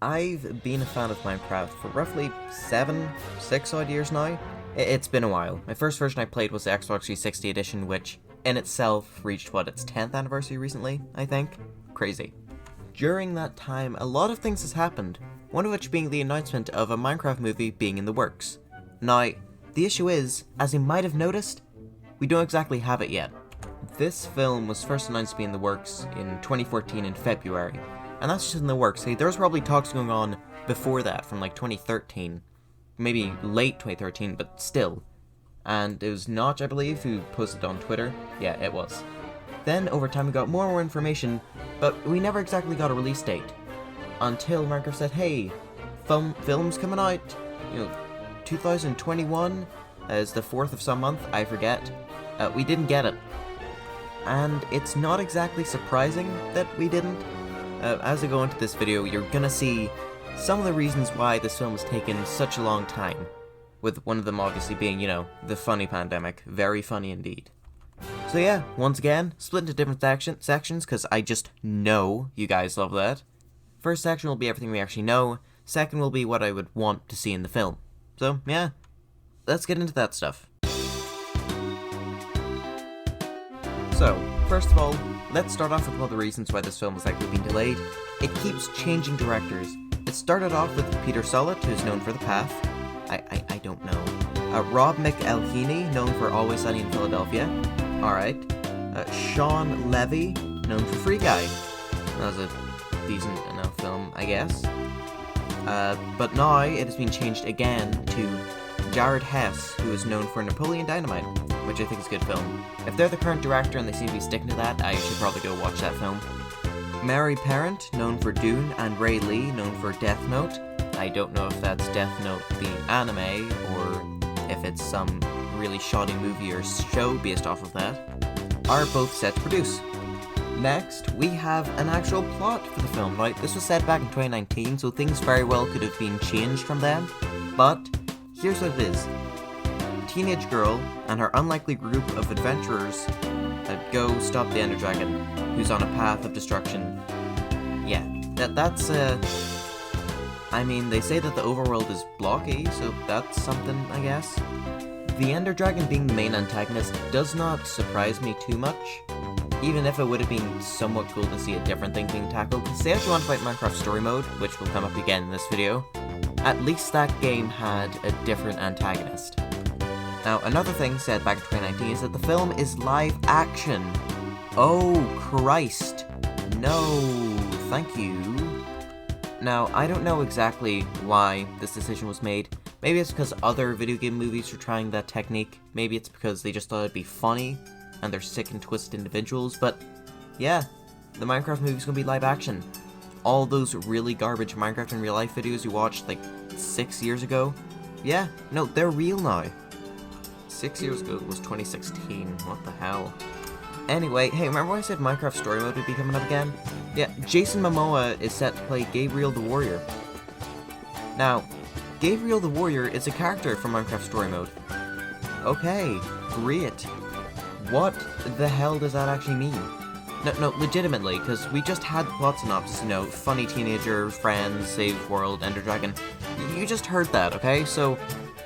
I've been a fan of Minecraft for roughly 6 odd years now. It's been a while. My first version I played was the Xbox 360 edition, which in itself reached, its 10th anniversary recently, I think? Crazy. During that time, a lot of things has happened, one of which being the announcement of a Minecraft movie being in the works. Now, the issue is, as you might have noticed, we don't exactly have it yet. This film was first announced to be in the works in 2014 in February, and that's just in the works. There was probably talks going on before that, from like 2013, maybe late 2013, but still. And it was Notch, I believe, who posted on Twitter. Yeah, it was. Then, over time, we got more and more information, but we never exactly got a release date. Until Minecraft said, hey, film's coming out, 2021 is the 4th of some month, I forget. We didn't get it. And it's not exactly surprising that we didn't. As I go into this video, you're gonna see some of the reasons why this film has taken such a long time. With one of them obviously being, the funny pandemic. Very funny indeed. So yeah, once again, split into different sections, because I just know you guys love that. First section will be everything we actually know. Second will be what I would want to see in the film. So, yeah, let's get into that stuff. So, first of all, let's start off with one of the reasons why this film has likely been delayed. It keeps changing directors. It started off with Peter Sollett, who's known for The Path. I don't know. Rob McElhenney, known for Always Sunny in Philadelphia. Alright. Sean Levy, known for Free Guy. That was a decent enough film, I guess. But now it has been changed again to Jared Hess, who is known for Napoleon Dynamite, which I think is a good film. If they're the current director and they seem to be sticking to that, I should probably go watch that film. Mary Parent, known for Dune, and Ray Lee, known for Death Note. I don't know if that's Death Note the anime, or if it's some really shoddy movie or show based off of that, are both set to produce. Next, we have an actual plot for the film. Now, this was set back in 2019, so things very well could have been changed from then, but here's what it is. A teenage girl and her unlikely group of adventurers go stop the Ender Dragon, who's on a path of destruction. Yeah, that's they say that the overworld is blocky, so that's something, I guess. The Ender Dragon being the main antagonist does not surprise me too much, even if it would have been somewhat cool to see a different thing being tackled. Because say what you want about Minecraft Story Mode, which will come up again in this video, at least that game had a different antagonist. Now, another thing said back in 2019 is that the film is live action. Oh, Christ. No, thank you. Now, I don't know exactly why this decision was made. Maybe it's because other video game movies were trying that technique. Maybe it's because they just thought it'd be funny, and they're sick and twisted individuals, but yeah, the Minecraft movie's gonna be live action. All those really garbage Minecraft in real life videos you watched like 6 years ago, yeah, no, they're real now. 6 years ago was 2016, what the hell. Anyway, hey, remember when I said Minecraft Story Mode would be coming up again? Yeah, Jason Momoa is set to play Gabriel the Warrior. Now, Gabriel the Warrior is a character from Minecraft Story Mode. Okay, great. What the hell does that actually mean? No, legitimately, because we just had the plot synopsis, funny teenager, friends, save world, Ender Dragon. You just heard that, okay? So,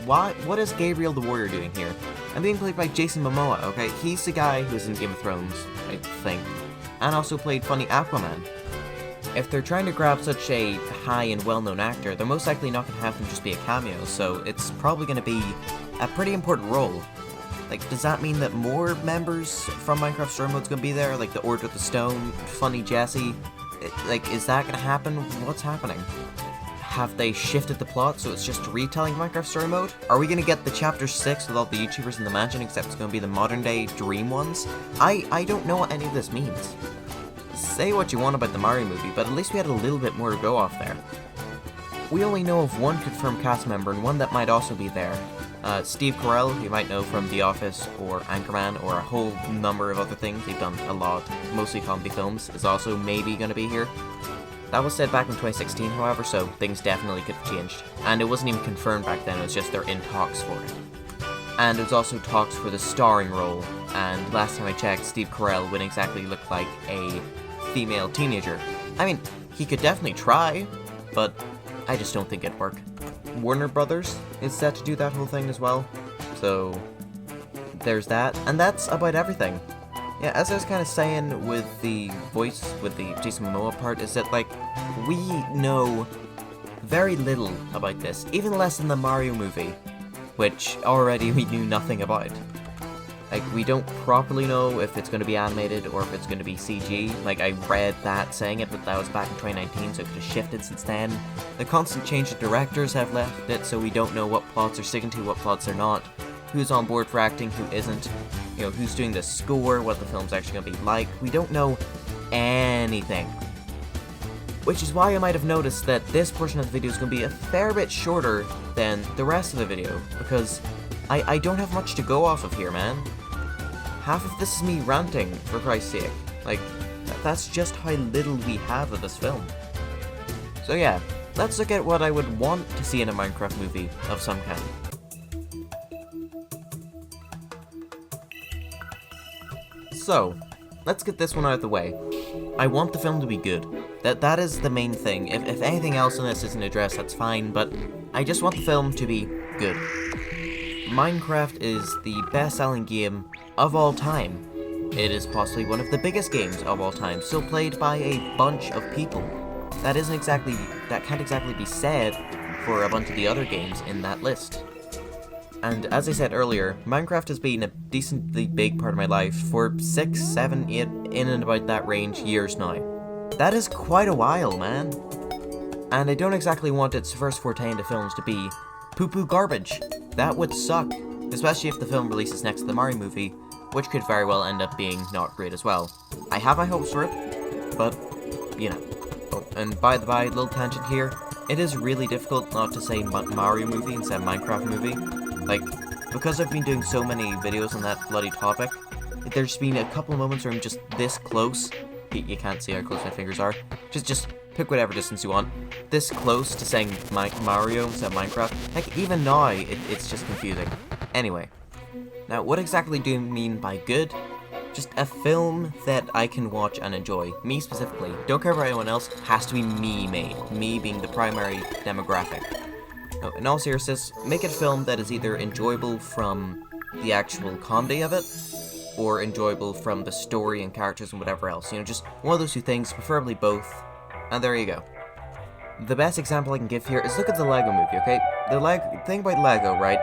what is Gabriel the Warrior doing here? I'm being played by Jason Momoa, okay? He's the guy who's in Game of Thrones, I think, and also played funny Aquaman. If they're trying to grab such a high and well-known actor, they're most likely not going to have him just be a cameo, so it's probably going to be a pretty important role. Like, does that mean that more members from Minecraft Story Mode's gonna be there? Like the Order with the Stone, Funny Jesse? Is that gonna happen? What's happening? Have they shifted the plot so it's just retelling Minecraft Story Mode? Are we gonna get the Chapter 6 with all the YouTubers in the mansion, except it's gonna be the modern day dream ones? I don't know what any of this means. Say what you want about the Mario movie, but at least we had a little bit more to go off there. We only know of one confirmed cast member and one that might also be there. Steve Carell, who you might know from The Office or Anchorman or a whole number of other things, they've done a lot, mostly comedy films, is also maybe going to be here. That was said back in 2016, however, so things definitely could have changed. And it wasn't even confirmed back then, it was just they're in talks for it. And it was also talks for the starring role, and last time I checked, Steve Carell wouldn't exactly look like a female teenager. I mean, he could definitely try. but I just don't think it'd work. Warner Brothers is set to do that whole thing as well, so there's that, and that's about everything. Yeah, as I was kind of saying with the voice, with the Jason Momoa part, is that, like, we know very little about this, even less than the Mario movie, which already we knew nothing about. Like, we don't properly know if it's going to be animated or if it's going to be CG. Like, I read that saying it, but that was back in 2019, so it could have shifted since then. The constant change of directors have left it, so we don't know what plots are sticking to, what plots are not, who's on board for acting, who isn't, you know, who's doing the score, what the film's actually going to be like. We don't know anything. Which is why I might have noticed that this portion of the video is going to be a fair bit shorter than the rest of the video, because I don't have much to go off of here, man. Half of this is me ranting, for Christ's sake. Like, that's just how little we have of this film. So yeah, let's look at what I would want to see in a Minecraft movie of some kind. So, let's get this one out of the way. I want the film to be good. That is the main thing. If anything else in this isn't addressed, that's fine, but I just want the film to be good. Minecraft is the best-selling game of all time. It is possibly one of the biggest games of all time, still played by a bunch of people. That can't exactly be said for a bunch of the other games in that list. And as I said earlier, Minecraft has been a decently big part of my life for 6, 7, 8, in and about that range years now. That is quite a while, man. And I don't exactly want its first forte into films to be poo-poo garbage. That would suck, especially if the film releases next to the Mario movie, which could very well end up being not great as well. I have my hopes for it, but, you know. Oh, and by the by, little tangent here, it is really difficult not to say Mario movie instead of Minecraft movie. Like, because I've been doing so many videos on that bloody topic, there's been a couple of moments where I'm just this close. You can't see how close my fingers are. Just pick whatever distance you want. This close to saying Mario instead of Minecraft. Like, even now, it's just confusing. Anyway. Now, what exactly do you mean by good? Just a film that I can watch and enjoy. Me specifically. Don't care about anyone else. Has to be me made. Me being the primary demographic. Now, in all seriousness, make it a film that is either enjoyable from the actual comedy of it, or enjoyable from the story and characters and whatever else. You know, just one of those two things, preferably both. And there you go. The best example I can give here is look at the Lego movie, okay? The thing about Lego, right?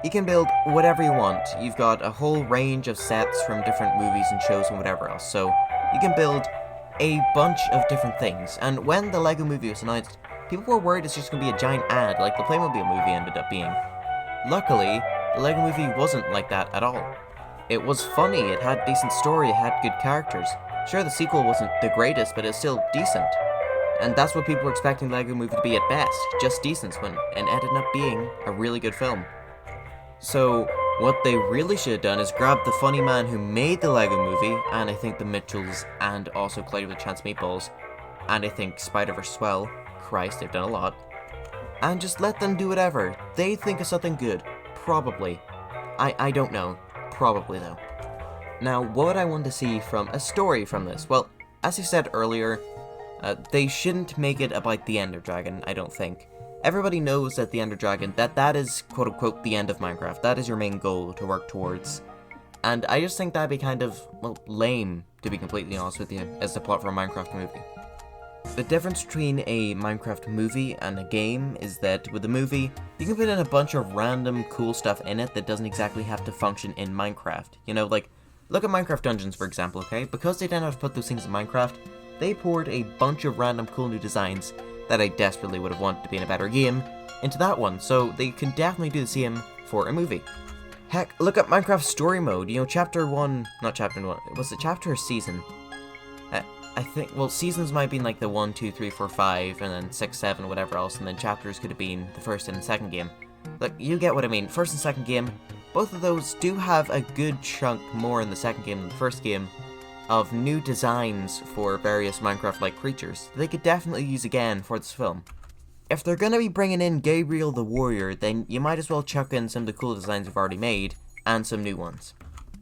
You can build whatever you want. You've got a whole range of sets from different movies and shows and whatever else. So, you can build a bunch of different things. And when the Lego movie was announced, people were worried it's just going to be a giant ad like the Playmobil movie ended up being. Luckily, the Lego movie wasn't like that at all. It was funny, it had decent story, it had good characters. Sure, the sequel wasn't the greatest, but it's still decent. And that's what people were expecting the Lego movie to be at best, just decent, when it ended up being a really good film. So, what they really should have done is grab the funny man who made the Lego movie, and I think the Mitchells, and also Cloudy with a Chance Meatballs, and I think Spider-Verse as well. Christ, they've done a lot. And just let them do whatever. They think of something good. Probably. I don't know. Probably, though. Now, what would I want to see from a story from this? Well, as I said earlier, they shouldn't make it about the Ender Dragon, I don't think. Everybody knows that the Ender Dragon, that is quote-unquote the end of Minecraft. That is your main goal to work towards. And I just think that'd be kind of, well, lame, to be completely honest with you, as the plot for a Minecraft movie. The difference between a Minecraft movie and a game is that with a movie, you can put in a bunch of random cool stuff in it that doesn't exactly have to function in Minecraft. You know, like, look at Minecraft Dungeons, for example, okay? Because they didn't have to put those things in Minecraft, they poured a bunch of random cool new designs that I desperately would have wanted to be in a better game into that one, so they can definitely do the same for a movie. Heck, look at Minecraft Story Mode, you know, Chapter 1, not Chapter 1, was it Chapter or Season? I think, well, seasons might have been like the 1, 2, 3, 4, 5, and then 6, 7, whatever else, and then chapters could have been the first and second game. Like, you get what I mean. First and second game, both of those do have a good chunk more in the second game than the first game of new designs for various Minecraft-like creatures that they could definitely use again for this film. If they're gonna be bringing in Gabriel the Warrior, then you might as well chuck in some of the cool designs we've already made, and some new ones.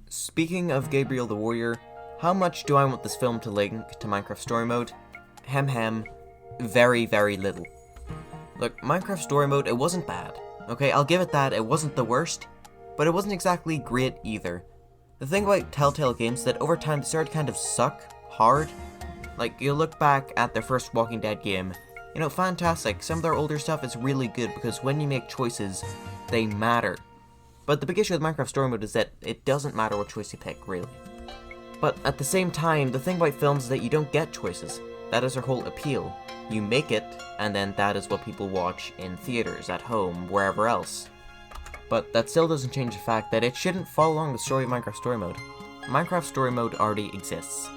Speaking of Gabriel the Warrior, how much do I want this film to link to Minecraft Story Mode? Very, very little. Look, Minecraft Story Mode, it wasn't bad. Okay, I'll give it that, it wasn't the worst, but it wasn't exactly great either. The thing about Telltale games is that over time they started to kind of suck hard. Like, you look back at their first Walking Dead game, you know, fantastic, some of their older stuff is really good because when you make choices, they matter. But the big issue with Minecraft Story Mode is that it doesn't matter what choice you pick, really. But at the same time, the thing about films is that you don't get choices. That is their whole appeal. You make it, and then that is what people watch in theaters, at home, wherever else. But that still doesn't change the fact that it shouldn't follow along the story of Minecraft Story Mode. Minecraft Story Mode already exists.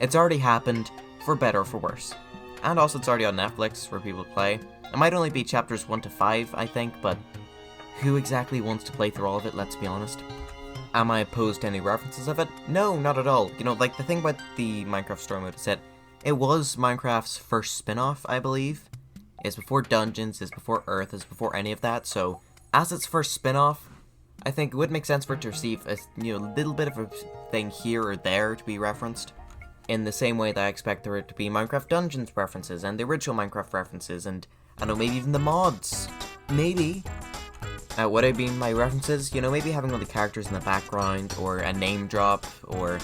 It's already happened, for better or for worse. And also it's already on Netflix for people to play. It might only be chapters 1 to 5, I think, but who exactly wants to play through all of it, let's be honest? Am I opposed to any references of it? No, not at all. You know, like, the thing about the Minecraft Story Mode is that it was Minecraft's first spin-off, I believe. It's before Dungeons, it's before Earth, it's before any of that, so as its first spin-off, I think it would make sense for it to receive a little bit of a thing here or there to be referenced. In the same way that I expect there to be Minecraft Dungeons references, and the original Minecraft references, and, I don't know, maybe even the mods. Maybe. What I mean by references, you know, maybe having all the characters in the background, or a name drop, or,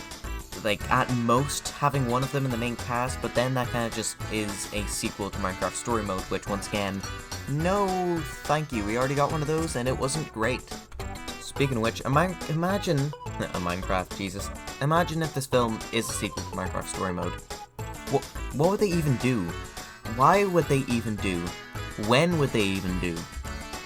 like, at most, having one of them in the main cast, but then that kind of just is a sequel to Minecraft Story Mode, which, once again, no thank you, we already got one of those, and it wasn't great. Speaking of which, imagine if this film is a sequel to Minecraft Story Mode. What would they even do? Why would they even do? When would they even do?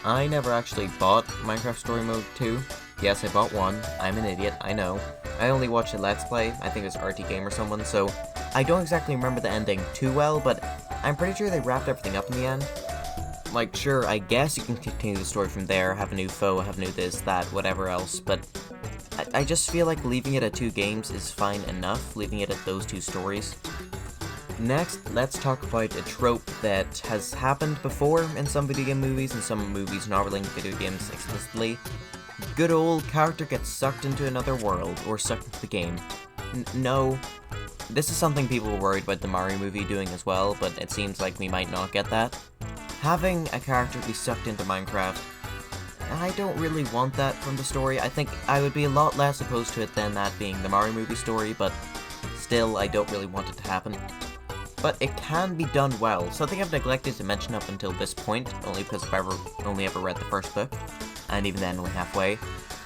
I never actually bought Minecraft Story Mode 2. Yes, I bought one. I'm an idiot, I know. I only watched a Let's Play, I think it was RT Game or someone, so I don't exactly remember the ending too well, but I'm pretty sure they wrapped everything up in the end. Like, sure, I guess you can continue the story from there, have a new foe, have new this, that, whatever else, but I just feel like leaving it at 2 games is fine enough, leaving it at those 2 stories. Next, let's talk about a trope that has happened before in some video game movies and some movies not relating to video games explicitly. Good old character gets sucked into another world, or sucked into the game. No. This is something people were worried about the Mario movie doing as well, but it seems like we might not get that. Having a character be sucked into Minecraft, I don't really want that from the story. I think I would be a lot less opposed to it than that being the Mario movie story, but still, I don't really want it to happen. But it can be done well. Something I've neglected to mention up until this point, only because I've only ever read the first book, and even then only halfway,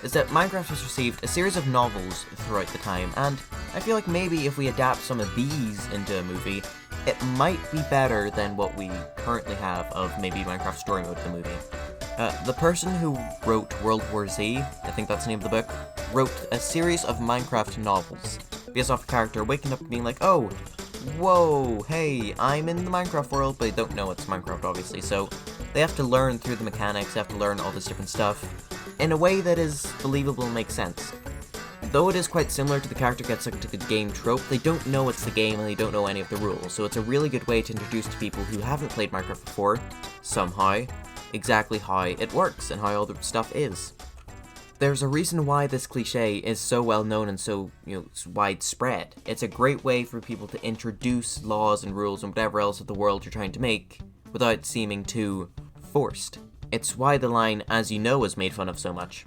is that Minecraft has received a series of novels throughout the time, and I feel like maybe if we adapt some of these into a movie, it might be better than what we currently have of maybe Minecraft Story Mode, the movie. The person who wrote World War Z, I think that's the name of the book, wrote a series of Minecraft novels, based off a character waking up and being like, oh, whoa, hey, I'm in the Minecraft world, but they don't know it's Minecraft, obviously, so they have to learn through the mechanics, they have to learn all this different stuff, in a way that is believable and makes sense. Though it is quite similar to the character gets sucked into the game trope, they don't know it's the game and they don't know any of the rules, so it's a really good way to introduce to people who haven't played Minecraft before, somehow, exactly how it works and how all the stuff is. There's a reason why this cliche is so well known and so, widespread. It's a great way for people to introduce laws and rules and whatever else of the world you're trying to make, without seeming too forced. It's why the line, "as you know," is made fun of so much.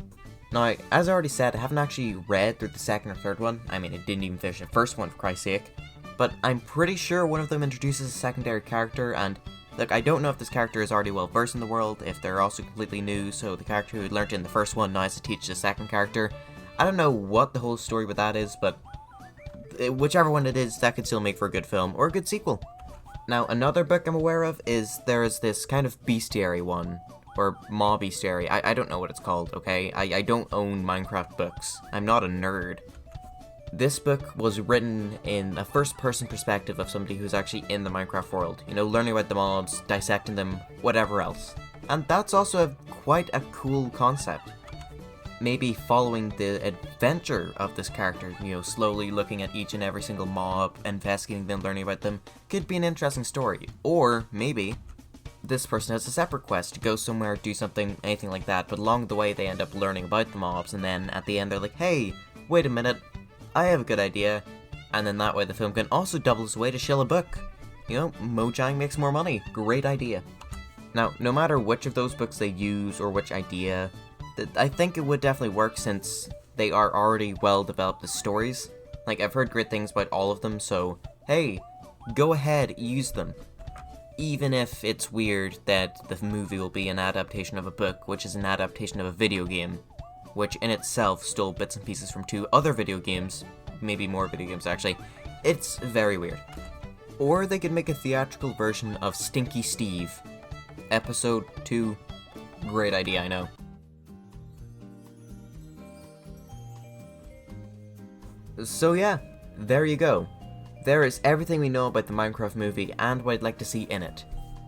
Now, as I already said, I haven't actually read through the second or third one. I mean, I didn't even finish the first one, for Christ's sake. But I'm pretty sure one of them introduces a secondary character, and look, I don't know if this character is already well versed in the world, if they're also completely new, so the character who learnt in the first one now has to teach the second character. I don't know what the whole story with that is, but whichever one it is, that could still make for a good film, or a good sequel. Now, another book I'm aware of is there's this kind of bestiary one, or mob bestiary, I don't know what it's called, okay? I don't own Minecraft books. I'm not a nerd. This book was written in a first-person perspective of somebody who's actually in the Minecraft world. Learning about the mobs, dissecting them, whatever else. And that's also quite a cool concept. Maybe following the adventure of this character, slowly looking at each and every single mob, investigating them, learning about them, could be an interesting story. Or, maybe, this person has a separate quest to go somewhere, do something, anything like that, but along the way they end up learning about the mobs, and then at the end they're like, hey, wait a minute, I have a good idea, and then that way the film can also double as a way to shill a book. Mojang makes more money. Great idea. Now, no matter which of those books they use or which idea, I think it would definitely work since they are already well developed as stories. Like, I've heard great things about all of them, so hey, go ahead, use them. Even if it's weird that the movie will be an adaptation of a book, which is an adaptation of a video game, which in itself stole bits and pieces from 2 other video games, maybe more video games actually. It's very weird. Or they could make a theatrical version of Stinky Steve. Episode 2. Great idea, I know. So yeah, there you go. There is everything we know about the Minecraft movie and what I'd like to see in it.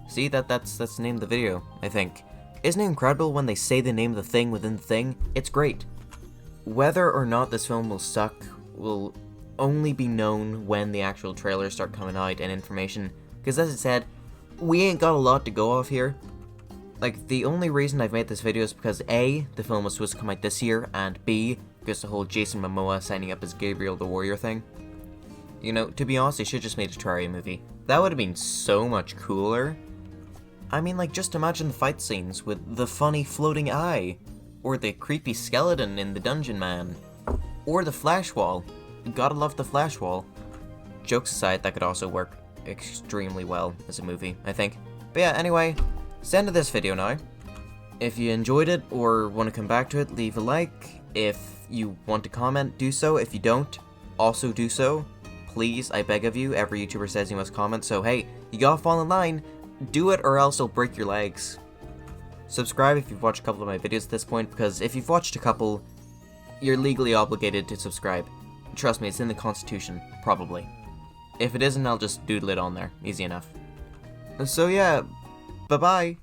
See, that's the name of the video, I think. Isn't it incredible when they say the name of the thing within the thing? It's great. Whether or not this film will suck will only be known when the actual trailers start coming out and information, because as I said, we ain't got a lot to go off here. Like, the only reason I've made this video is because A, the film was supposed to come out this year, and B, because the whole Jason Momoa signing up as Gabriel the Warrior thing. You know, to be honest, they should just made a Terraria movie. That would have been so much cooler. I mean, like, just imagine the fight scenes with the funny floating eye, or the creepy skeleton in the Dungeon Man, or the flash wall. Gotta love the flash wall. Jokes aside, that could also work extremely well as a movie, I think. But yeah, anyway, it's the end of this video now. If you enjoyed it or want to come back to it, leave a like. If you want to comment, do so. If you don't, also do so. Please, I beg of you, every YouTuber says you must comment, so hey, you gotta fall in line, do it or else it'll break your legs. Subscribe if you've watched a couple of my videos at this point, because if you've watched a couple, you're legally obligated to subscribe. Trust me, it's in the Constitution, probably. If it isn't, I'll just doodle it on there, easy enough. So yeah, bye-bye.